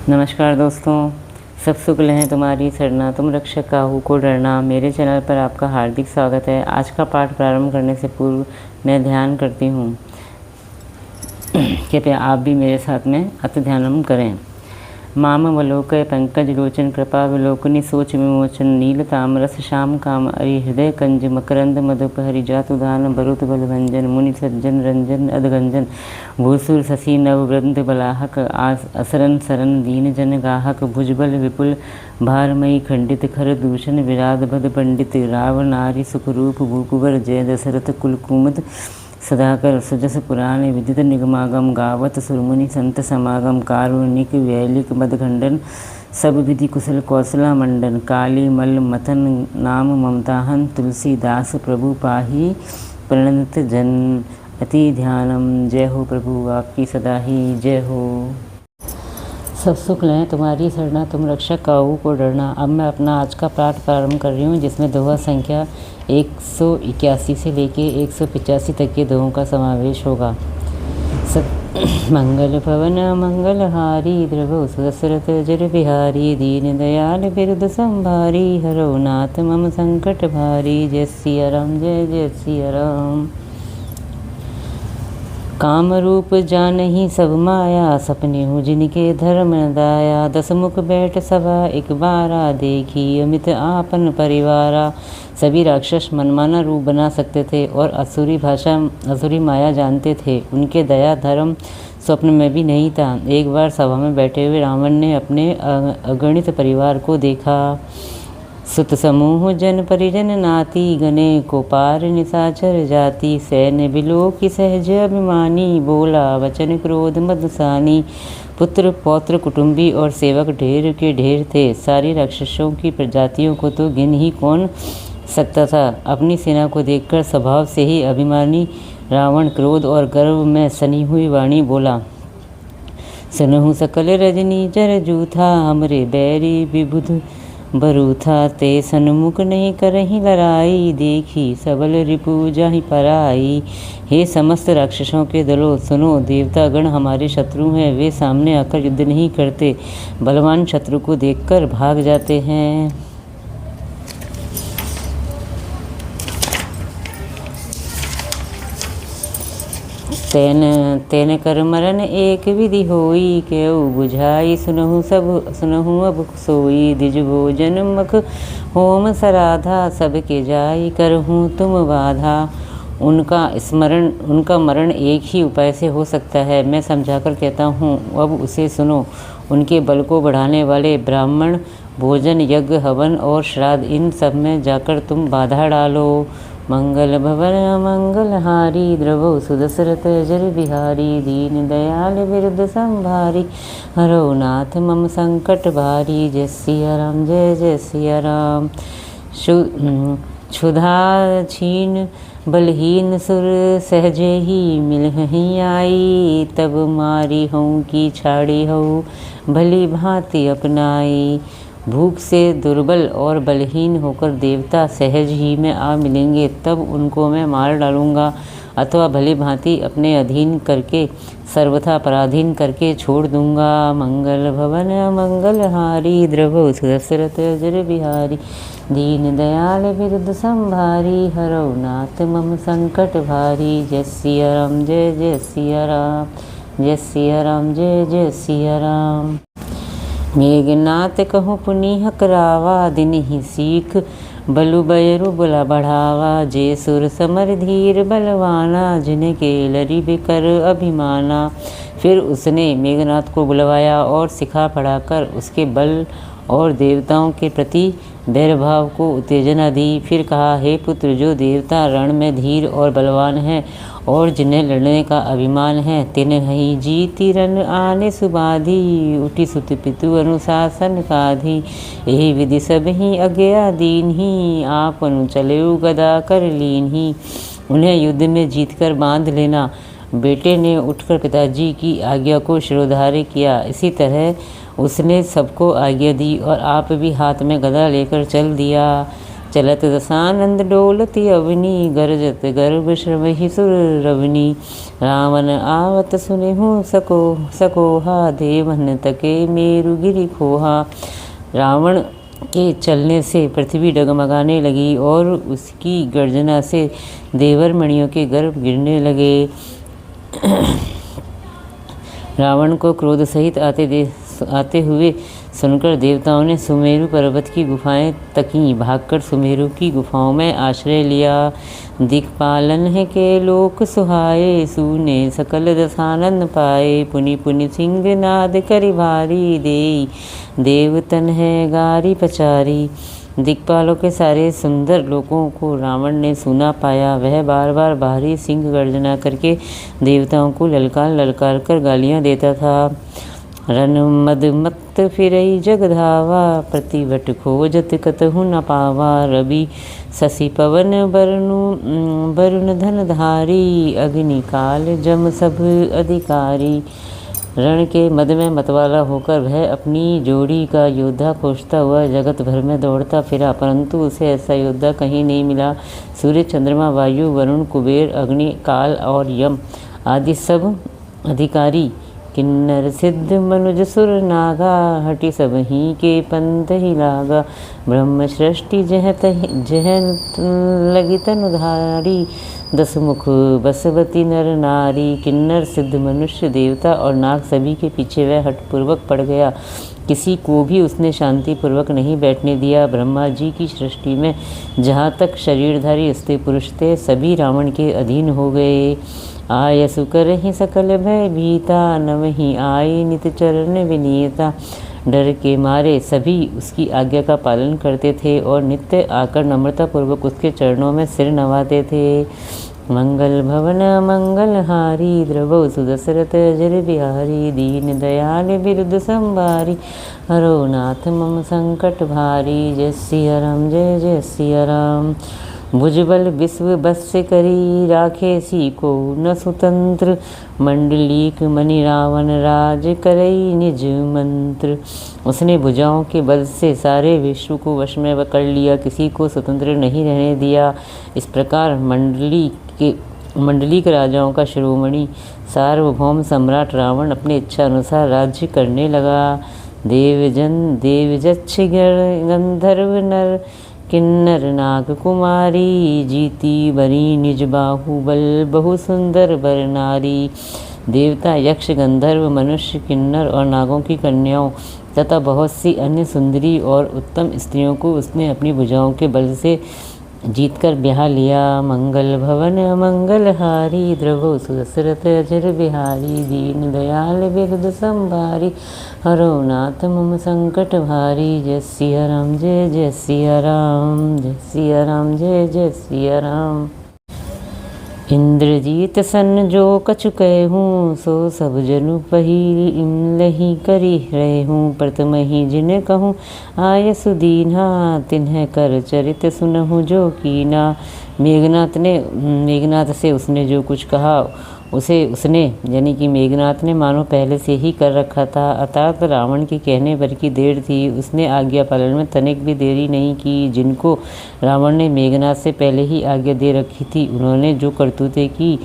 नमस्कार दोस्तों, सब शुक्ल हैं तुम्हारी सरना, तुम रक्षक काहू को डरना। मेरे चैनल पर आपका हार्दिक स्वागत है। आज का पाठ प्रारंभ करने से पूर्व मैं ध्यान करती हूँ, कृपया आप भी मेरे साथ में अति ध्यानम करें। मामवलोकय पंकज लोचन कृपा विलोकनी सोच विमोचन नील तामरस श्याम काम अरि हृदय कंज मकरंद मधुपहरि जातुदान बरुत बलभंजन मुनि सज्जन रंजन अधगंजन भूसुर शशि नववृंद बलाहक असरन सरन दीन जन गाहक भुजबल विपुल भारमयी खंडित खर दूषण विराध भद पंडित राव नारी सुखरूप भूकुवर जय दशरथ कुलकुमुद सदाकर सुजस पुराण विदित निगमागम गावत सुरमुनि संत समागम कारुणिक वैलिक मदखंडन सब विधि कुशल कौशला मंडन काली मल मथन नाम ममताहन तुलसीदास प्रभु पाही प्रणत जन अति ध्यानम। जय हो प्रभु आपकी सदा ही जय हो। सब सुख लें तुम्हारी सरना, तुम रक्षक काहू को डरना। अब मैं अपना आज का पाठ प्रारंभ कर रही हूँ, जिसमें दोहा संख्या 181 से लेके 185 तक के दोहों का समावेश होगा। मंगल भवन मंगलहारी द्रवो सुदशरथ जर बिहारी दीन दयाल बिरुद संभारी हरो नाथ मम संकट भारी। जय सिया राम जय जय सिया राम। काम रूप जानहि सब माया सपने हो जिनके धर्म दाया। दस मुख बैठ सभा एक बारा देखी अमित आपन परिवारा। सभी राक्षस मनमाना रूप बना सकते थे और असुरी माया जानते थे। उनके दया धर्म स्वप्न में भी नहीं था। एक बार सभा में बैठे हुए रावण ने अपने अगणित परिवार को देखा। सुत समूह जन परिजन नाती गने को पार निशाचर जाति। सैन्य बिलो की सहज अभिमानी बोला वचन क्रोध मधुसानी। पुत्र पौत्र कुटुंबी और सेवक ढेर के ढेर थे। सारी राक्षसों की प्रजातियों को तो गिन ही कौन सकता था। अपनी सेना को देखकर स्वभाव से ही अभिमानी रावण क्रोध और गर्व में सनी हुई वाणी बोला। सुनहु सकल रजनी जर जूथा हमरे बैरी विबुध बरूथा। ते सन्मुख नहीं करही लड़ाई देखी सबल रिपु जाहि पराई। हे समस्त राक्षसों के दलों सुनो, देवतागण हमारे शत्रु हैं। वे सामने आकर युद्ध नहीं करते, बलवान शत्रु को देखकर भाग जाते हैं। तेन कर मरन एक विधि होई केउ बुझाई। सुनहु अब सोई द्विज भोजन मख होम सराधा। सबके जाई करहूँ तुम बाधा। उनका मरण एक ही उपाय से हो सकता है, मैं समझाकर कहता हूँ, अब उसे सुनो। उनके बल को बढ़ाने वाले ब्राह्मण भोजन यज्ञ हवन और श्राद्ध, इन सब में जाकर तुम बाधा डालो। मंगल भवन मंगलहारी द्रवो सुदशरथ जर बिहारी दीन दयाल बिरुद संभारी हरो नाथ मम संकट भारी। जय सिया राम जय जय सिया राम। क्षुधा छीन बलहीन सुर सहजे ही मिलहि आई। तब मारी हूँ की छाड़ी हूँ भली भांति अपनाई। भूख से दुर्बल और बलहीन होकर देवता सहज ही में आ मिलेंगे, तब उनको मैं मार डालूंगा, अथवा भली भांति अपने अधीन करके सर्वथा पराधीन करके छोड़ दूंगा। मंगल भवन मंगलहारी द्रवो सुदशरथ जर बिहारी दीन दयाल बिरुद संभारी हरो नाथ मम संकट भारी। जय सिया राम जय जय सिया राम। जय सिया राम जय जय सिया राम। मेघनाथ कहूँ पुनीह करावा दिन ही सीख बलु बयरु बला बढ़ावा। जे सुर समर धीर बलवाना जिनके लरी बिकर अभिमाना। फिर उसने मेघनाथ को बुलवाया और सिखा पढ़ाकर उसके बल और देवताओं के प्रति वैरभाव को उत्तेजना दी। फिर कहा, हे पुत्र, जो देवता रण में धीर और बलवान हैं और जिन्हें लड़ने का अभिमान है, तिन्हि जीति रन आने सुबाधी। उठी सुत पितु अनुशासन काधी। यही विधि सब ही अज्ञा दीन ही आपनु चलेउ गदा कर लीन ही। उन्हें युद्ध में जीतकर बांध लेना। बेटे ने उठकर पिताजी की आज्ञा को शिरोधार्य किया। इसी तरह उसने सबको आज्ञा दी और आप भी हाथ में गदा लेकर चल दिया। चलत दशानंद डोलती अवनी, गरजत गर्भ श्रवहि सुर रवनी। रावण आवत सुनेहु सकोहा, देवन तके मेरु गिरि खोहा। रावण के चलने से पृथ्वी डगमगाने लगी और उसकी गर्जना से देवर मणियों के गर्भ गिरने लगे। रावण को क्रोध सहित आते हुए सुनकर देवताओं ने सुमेरु पर्वत की गुफाएं तकीं। भागकर सुमेरु की गुफाओं में आश्रय लिया। दिक्पालन है के लोक सुहाए, सूने सकल दशानंद पाए। पुनि पुनि सिंह नाद करि भारी, देई देवतन है गारी पचारी। दिक्पालों के सारे सुंदर लोकों को रावण ने सुना पाया। वह बार बार भारी सिंह गर्जना करके देवताओं को ललकार कर गालियां देता था। रन मद मत फिरई जग धावा, प्रतिवट खोजत कतहु न पावा। रवि शशि पवन वरुण धन धारी, अग्नि काल जम सब अधिकारी। रण के मद में मतवाला होकर वह अपनी जोड़ी का योद्धा खोजता हुआ जगत भर में दौड़ता फिरा, परंतु उसे ऐसा योद्धा कहीं नहीं मिला। सूर्य चंद्रमा वायु वरुण कुबेर अग्नि काल और यम आदि सब अधिकारी, किन्नर सिद्ध मनुज सुर नागा। हटि सब ही के पंथ ही लागा, ब्रह्म सृष्टि जह लगी तनुधारी। दस मुख बसवती नर नारी, किन्नर सिद्ध मनुष्य देवता और नाग सभी के पीछे वह हठपूर्वक पड़ गया। किसी को भी उसने शांति पूर्वक नहीं बैठने दिया। ब्रह्मा जी की सृष्टि में जहाँ तक शरीरधारी स्त्री पुरुष थे, सभी रावण के अधीन हो गए। आय सुकर ही सकल भय भीता, नवहि आए नित चरण विनीता। डर के मारे सभी उसकी आज्ञा का पालन करते थे और नित्य आकर नम्रतापूर्वक उसके चरणों में सिर नवाते थे। मंगल भवन मंगलहारी, द्रवौ सुदशरथ अजर बिहारी। दीन दयाल बिरुद संभारी, हरो नाथ मम संकट भारी। जय सिया राम जय जय सिया राम। भुजबल विश्व बस करी, राखे सी को न सुतंत्र। मंडलीक मणि रावण राज करई निज मंत्र। उसने भुजाओं के बल से सारे विश्व को वश में पकड़ लिया, किसी को स्वतंत्र नहीं रहने दिया। इस प्रकार मंडलीक राजाओं का शिरोमणि सार्वभौम सम्राट रावण अपनी इच्छा अनुसार राज्य करने लगा। देवजच्छ गंधर्व नर, किन्नर नाग कुमारी। जीती बरी निज बाहुबल, बहु सुंदर बर नारी। देवता यक्ष गंधर्व मनुष्य किन्नर और नागों की कन्याओं तथा बहुत सी अन्य सुंदरी और उत्तम स्त्रियों को उसने अपनी भुजाओं के बल से जीतकर ब्याह लिया। मंगल भवन मंगलहारी, द्रवौ सुदशरथ अजर बिहारी। दीन दयाल बिरुद संभारी, हरो नाथ मम संकट भारी। जय सिया राम जय जय सिया राम, जय सिया राम जय जय सिया राम। इंद्रजीत सन जो कछु कहूँ, सो सब जनु पहिरी इमलहि करी रहूँ। प्रथमहि जिन कहूँ आय सुदीना, तिन्ह कर चरित सुनहु जो कीना। मेघनाथ से उसने जो कुछ कहा उसे उसने यानी कि मेघनाथ ने मानो पहले से ही कर रखा था। अर्थात रावण के कहने भर की देर थी, उसने आज्ञा पालन में तनिक भी देरी नहीं की। जिनको रावण ने मेघनाथ से पहले ही आज्ञा दे रखी थी, उन्होंने जो करतूतें की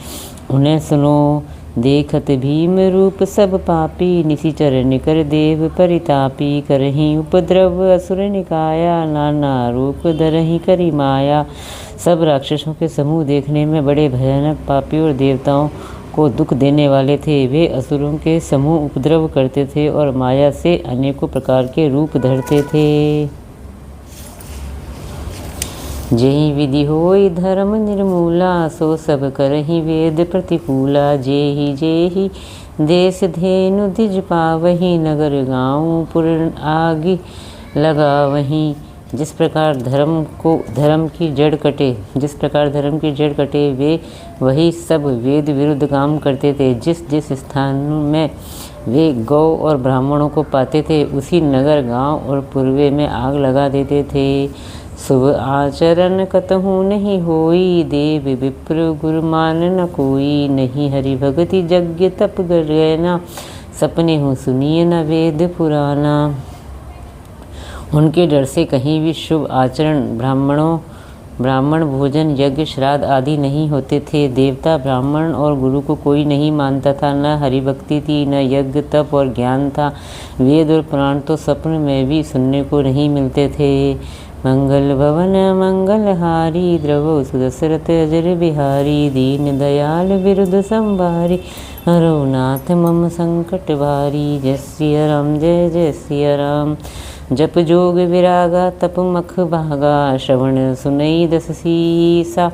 उन्हें सुनो। देखत भीम रूप सब पापी, निशिचर निकर देव परितापी। करही उपद्रव असुर निकाया, नाना रूप धरही करी माया। सब राक्षसों के समूह देखने में बड़े भयानक पापी और देवताओं को दुख देने वाले थे। वे असुरों के समूह उपद्रव करते थे और माया से अनेकों प्रकार के रूप धरते थे। जेहि विधि होई धर्म निर्मूला, सो सब करहि वेद प्रतिकूला। जेहि देश धेनु द्विज पावहि, नगर गाँव पुर आगि लगावहि। जिस प्रकार धर्म की जड़ कटे वे वही सब वेद विरुद्ध काम करते थे। जिस जिस स्थान में वे गौ और ब्राह्मणों को पाते थे, उसी नगर गांव और पूर्वे में आग लगा देते थे। शुभ आचरण कतहु नहीं होई, देव विप्र गुरु मान न कोई। नहीं हरि भगति यज्ञ तप गैना, सपने हो सुनिए न वेद पुराना। उनके डर से कहीं भी शुभ आचरण, ब्राह्मण भोजन, यज्ञ, श्राद्ध आदि नहीं होते थे। देवता, ब्राह्मण और गुरु को कोई नहीं मानता था। न हरिभक्ति थी, न यज्ञ, तप और ज्ञान था। वेद और पुराण तो स्वप्न में भी सुनने को नहीं मिलते थे। मंगल भवन मंगलहारी, द्रवो सुदशरथ अजर बिहारी, दीन दयाल बिरुद संभारी, हरो नाथ मम संकट भारी। जय सिया राम, जय जय सिया राम। जप जोग विरागा, तप मख भागा, श्रवण सुनई दस सीसा,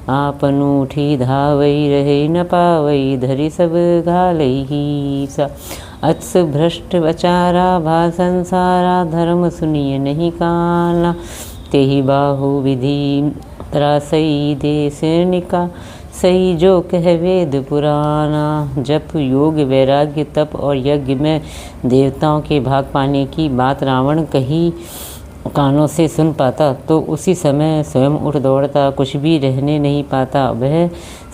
आपन उठी धावई रहे न पावई, धरि सब घालई सा। अत्स भ्रष्ट बचारा, भा संसारा, धर्म सुनिय नहीं काना, तेहि बाहु विधि त्रासई, देश निका सही जो कह वेद पुराना। जप, योग, वैराग्य, तप और यज्ञ में देवताओं के भाग पाने की बात रावण कहीं कानों से सुन पाता तो उसी समय स्वयं उठ दौड़ता, कुछ भी रहने नहीं पाता। वह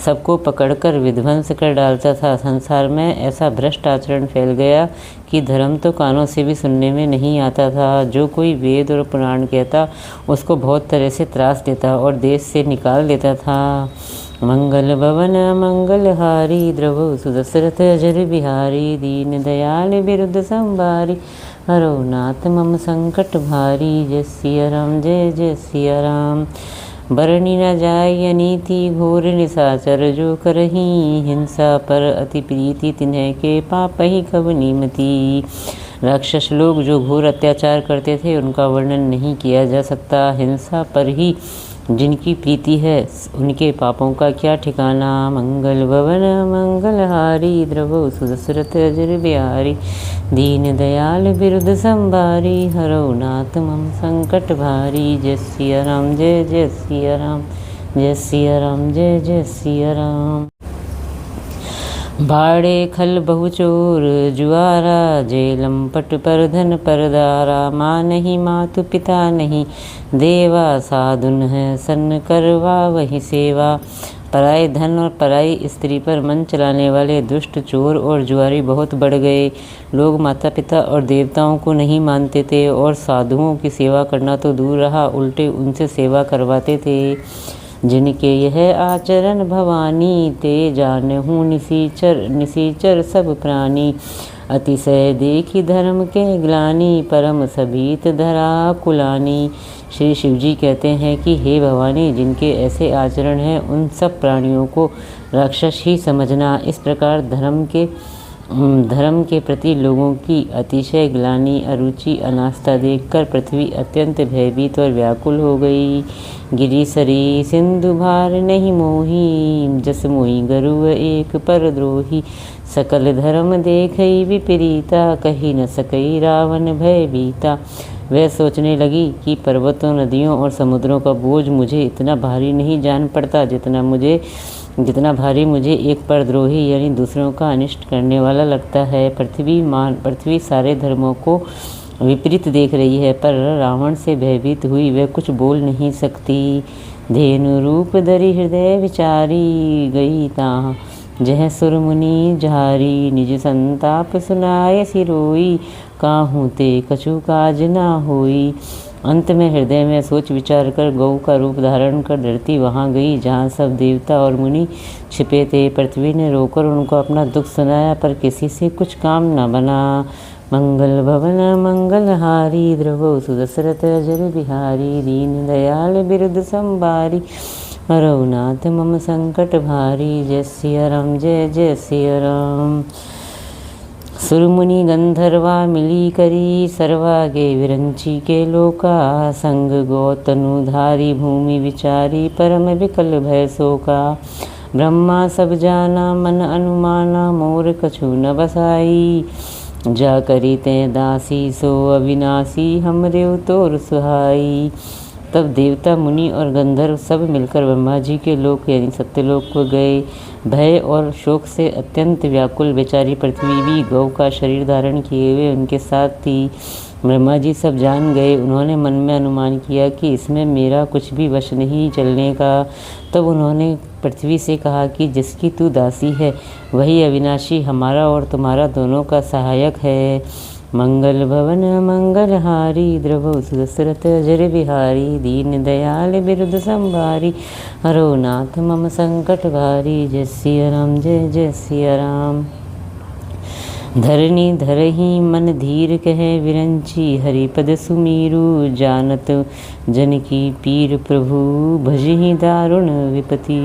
सबको पकड़कर विध्वंस कर डालता था। संसार में ऐसा भ्रष्ट आचरण फैल गया कि धर्म तो कानों से भी सुनने में नहीं आता था। जो कोई वेद और पुराण कहता उसको बहुत तरह से त्रास देता और देश से निकाल देता था। मंगल भवन मंगलहारी, द्रवो सुदशरथ अजर बिहारी, दीन दयाल बिरुद संभारी, हरो नाथ मम संकट भारी। जय सिया राम, जय जय सिया राम। बरनी न जाय अनीति, घोर निशाचर जो करही, हिंसा पर अति प्रीति, तिन्ह के पाप ही कब नीमती। राक्षस लोग जो घोर अत्याचार करते थे उनका वर्णन नहीं किया जा सकता। हिंसा पर ही जिनकी प्रीति है उनके पापों का क्या ठिकाना। मंगल भवन मंगलहारी, द्रवो सुदशरथ अजर बिहारी, दीन दयाल बिरुद संभारी, हरो नाथ मम संकट भारी। जय सिया राम, जय जय सिया राम, जय सिया राम, जय जय सिया राम। बाड़े खल बहुचोर जुआरा, जेलम पट पर धन परदारा, माँ नहीं मातु पिता नहीं, देवा साधुन है सन करवा वही सेवा। पराए धन और पराई स्त्री पर मन चलाने वाले दुष्ट, चोर और जुआरी बहुत बढ़ गए। लोग माता पिता और देवताओं को नहीं मानते थे और साधुओं की सेवा करना तो दूर रहा, उल्टे उनसे सेवा करवाते थे। जिनके यह आचरण भवानी, ते जानहु निसीचर सब प्राणी। अतिशय देखी धर्म के ग्लानि, परम सभीत धरा कुलानी। श्री शिवजी कहते हैं कि हे भवानी, जिनके ऐसे आचरण हैं उन सब प्राणियों को राक्षस ही समझना। इस प्रकार धर्म के प्रति लोगों की अतिशय ग्लानि, अरुचि, अनास्था देखकर पृथ्वी अत्यंत भयभीत और व्याकुल हो गई। गिरिसरी सिंधु भार नहीं मोही, जस मोही गरुड़ एक पर द्रोही। सकल धर्म देखई विपरीता, कही न सकई रावण भयभीता। वह सोचने लगी कि पर्वतों, नदियों और समुद्रों का बोझ मुझे इतना भारी नहीं जान पड़ता जितना भारी मुझे एक परद्रोही यानी दूसरों का अनिष्ट करने वाला लगता है। पृथ्वी सारे धर्मों को विपरीत देख रही है, पर रावण से भयभीत हुई वह कुछ बोल नहीं सकती। धेनु रूप धरि हृदय विचारी, गई ताहाँ जह सुर मुनि झारी। निज संताप सुनाय सिरोई, काहू ते कछु काज ना होई। अंत में हृदय में सोच विचार कर गौ का रूप धारण कर धरती वहाँ गई जहाँ सब देवता और मुनि छिपे थे। पृथ्वी ने रोकर उनको अपना दुख सुनाया, पर किसी से कुछ काम न बना। मंगल भवन मंगलहारी, द्रवो सुदशरथ अजर बिहारी। दीन दयाल बिरुद संभारी, हरौ नाथ मम संकट भारी। जय सिया राम, जय जय सिया राम। सुरमुनि गंधर्वा मिली करी, सर्वागे विरंची के लोका। संग गौतनुधारी भूमि विचारी, परम विकल भय शोका। ब्रह्मा सब जाना मन अनुमाना, मोर कछु न बसाई। जा करी ते दासी सो अविनाशी, हमरे तोर सुहाई। तब देवता, मुनि और गंधर्व सब मिलकर ब्रह्मा जी के लोक यानी सत्यलोक को गए। भय और शोक से अत्यंत व्याकुल बेचारी पृथ्वी भी गौ का शरीर धारण किए हुए उनके साथ थी। ब्रह्मा जी सब जान गए। उन्होंने मन में अनुमान किया कि इसमें मेरा कुछ भी वश नहीं चलने का। तब उन्होंने पृथ्वी से कहा कि जिसकी तू दासी है वही अविनाशी हमारा और तुम्हारा दोनों का सहायक है। मंगल भवन मंगलहारी द्रवौ सुदशरथ अजर बिहारी दीन दयाल बिरुद संभारी हरो नाथ मम संकट भारी। जय सिया राम जय जय सिया राम। धरनी धरही मन धीर कहे विरंची हरिपद सुमीरु जानत जन की पीर प्रभु भजहि दारुण विपति।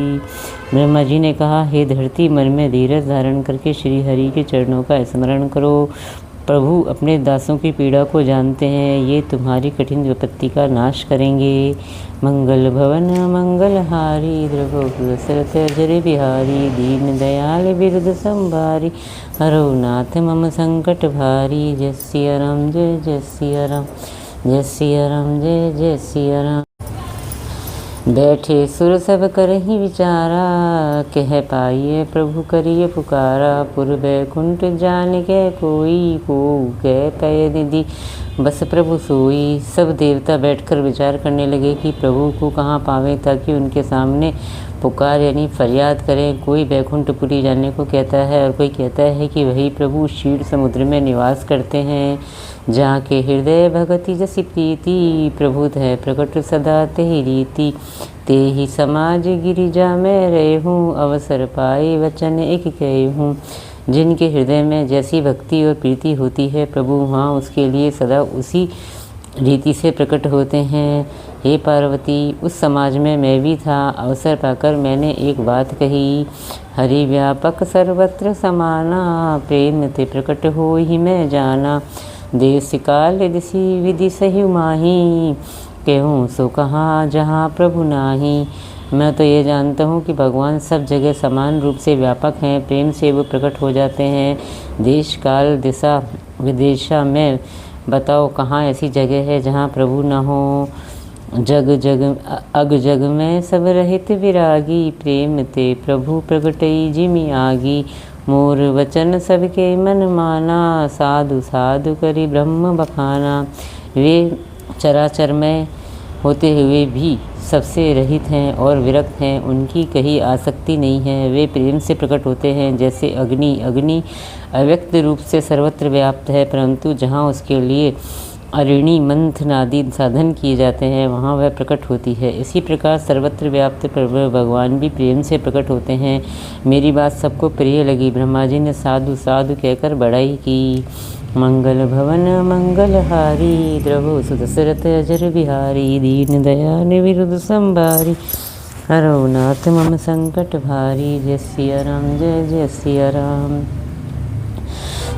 ब्रह्मा जी ने कहा, हे धरती, मन में धीरज धारण करके श्री हरि के चरणों का स्मरण करो। प्रभु अपने दासों की पीड़ा को जानते हैं, ये तुम्हारी कठिन विपत्ति का नाश करेंगे। मंगल भवन मंगलहारी द्रवौ सुदशरथ अजर बिहारी दीन दयाल बिरुद संभारी हरो नाथ मम संकट भारी। जय सिया राम जय जय सिया राम। जय सिया राम जय जय सिया राम। बैठे सुर सब करहि विचारा कह पाइए प्रभु करिए पुकारा। पुर बैकुंठ जान के कोई को कह पय निधि बस प्रभु सोई। सब देवता बैठकर विचार करने लगे कि प्रभु को कहाँ पावें ताकि उनके सामने पुकार यानी फरियाद करें। कोई बैकुंठपुरी जाने को कहता है और कोई कहता है कि वही प्रभु क्षीर समुद्र में निवास करते हैं, जहाँ के हृदय भगति जसी प्रीति प्रभुत है प्रकट सदा तेहि रीति। तेहि समाज गिरिजा में रहे हूँ अवसर पाए वचन एक कहे हूँ। जिनके हृदय में जैसी भक्ति और प्रीति होती है प्रभु वहाँ उसके लिए सदा उसी रीति से प्रकट होते हैं। हे पार्वती, उस समाज में मैं भी था। अवसर पाकर मैंने एक बात कही, हरि व्यापक सर्वत्र समाना प्रेम ते प्रकट हो ही मैं जाना। देश काल दिशि विधि सही माही कहूँ सो कहाँ जहाँ प्रभु नाही। मैं तो ये जानता हूँ कि भगवान सब जगह समान रूप से व्यापक हैं, प्रेम से वो प्रकट हो जाते हैं। देश काल दिशा विदिशा में बताओ कहाँ ऐसी जगह है जहाँ प्रभु न हो। जग जग अग जग में सब रहित विरागी प्रेम ते प्रभु प्रगटई जिमि आगी। मोर वचन सबके मन माना साधु साधु करी ब्रह्म बखाना। वे चराचर में होते हुए भी सबसे रहित हैं और विरक्त हैं, उनकी कहीं आसक्ति नहीं है। वे प्रेम से प्रकट होते हैं जैसे अग्नि। अग्नि अव्यक्त रूप से सर्वत्र व्याप्त है, परंतु जहाँ उसके लिए अरिणी मंथन आदि साधन किए जाते हैं वहाँ वह प्रकट होती है। इसी प्रकार सर्वत्र व्याप्त प्रभु भगवान भी प्रेम से प्रकट होते हैं। मेरी बात सबको प्रिय लगी। ब्रह्मा जी ने साधु साधु कहकर बड़ाई की। मंगल भवन मंगलहारी द्रवौ सुदशरथ अजर बिहारी दीन दयाल बिरुद संभारी हरो नाथ मम संकट भारी। जय सिया राम जय जय सिया राम।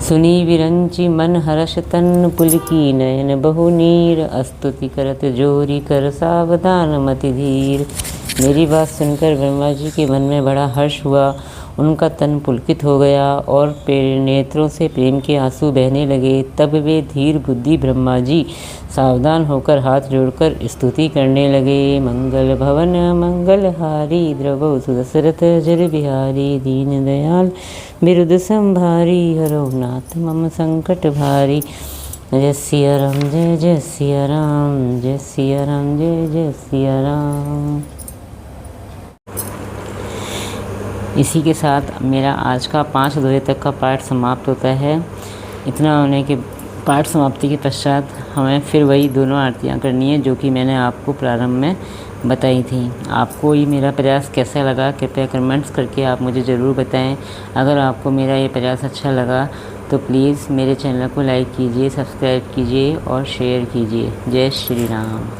सुनी विरंची मन हर्ष तन पुलकी नयन बहु नीर अस्तुति करत जोरी कर सावधान मति धीर। मेरी बात सुनकर ब्रह्मा जी के मन में बड़ा हर्ष हुआ। उनका तन पुलकित हो गया और नेत्रों से प्रेम के आंसू बहने लगे। तब वे धीर बुद्धि ब्रह्मा जी सावधान होकर हाथ जोड़कर स्तुति करने लगे। मंगल भवन मंगलहारी द्रवौ सुदशरथ अजर बिहारी दीन दयाल बिरुद संभारी हरो नाथ मम संकट भारी। जय सिया राम जय जय सिया राम। जय सिया राम जय जय सिया राम। इसी के साथ मेरा आज का 5 दोहे तक का पाठ समाप्त होता है। इतना होने के पाठ समाप्ति के पश्चात हमें फिर वही दोनों आरतियाँ करनी है जो कि मैंने आपको प्रारंभ में बताई थी। आपको ये मेरा प्रयास कैसा लगा कृपया कमेंट्स करके आप मुझे ज़रूर बताएं। अगर आपको मेरा ये प्रयास अच्छा लगा तो प्लीज़ मेरे चैनल को लाइक कीजिए, सब्सक्राइब कीजिए और शेयर कीजिए। जय श्री राम।